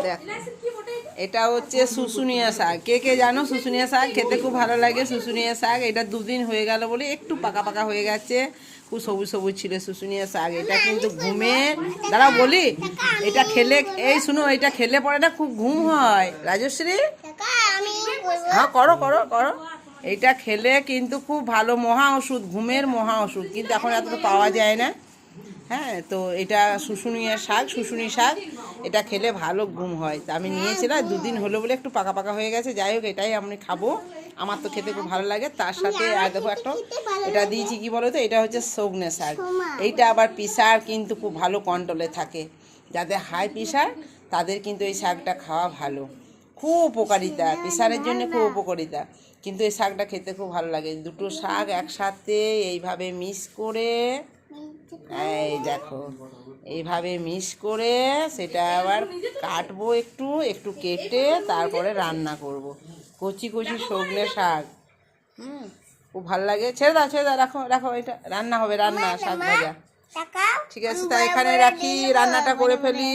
দেখ, এটা হচ্ছে শুশুনিয়া শাক। কে কে জানো শুশুনিয়া শাক খেতে খুব ভালো লাগে? শুশুনিয়া শাক এটা 2 দিন হয়ে গেল বলে একটু পাকা পাকা হয়ে গেছে, খুব সবুজ সবুজ ছিল শুশুনিয়া শাক। এটা কিন্তু ঘুমের, দাঁড়াও বলি, এটা খেলে, এই শুনো, এটা খেলে পরে না খুব ঘুম হয়। রাজশ্রী, হ্যাঁ করো করো করো। এটা খেলে কিন্তু খুব ভালো, মহা ওষুধ, ঘুমের মহা ওষুধ, কিন্তু এখন এত তো পাওয়া যায় না। হ্যাঁ, তো এটা শুশুনিয়া শাক, শুশুনি শাক, এটা খেলে ভালো ঘুম হয়। তা আমি নিয়েছিলাম, 2 দিন হলো বলে একটু পাকা পাকা হয়ে গেছে। যাই হোক, এটাই আমি খাবো, আমার তো খেতে খুব ভালো লাগে। তার সাথে আর দেখো একটা এটা দিয়েছি, কি বলো তো, এটা হচ্ছে সজনে শাক। এইটা আবার প্রেশার কিন্তু খুব ভালো কন্ট্রোলে থাকে। যাদের হাই প্রেশার তাদের কিন্তু এই শাকটা খাওয়া ভালো, খুব উপকারিতা, প্রেশারের জন্য খুব উপকারিতা। কিন্তু এই শাকটা খেতে খুব ভালো লাগে। দুটো শাক একসাথে এইভাবে মিক্স করে, এই দেখো, এইভাবে মিক্স করে সেটা আবার কাটবো, একটু একটু কেটে তারপরে রান্না করব। কচি কচি সজনে শাক, খুব ভালো লাগে। ছেড়ে দাও ছেড়ে দাও, রাখো রাখো, এটা রান্না হবে, রান্না শাক ভাজা। ঠিক আছে, তাই এখানে রাখি, রান্নাটা করে ফেলি।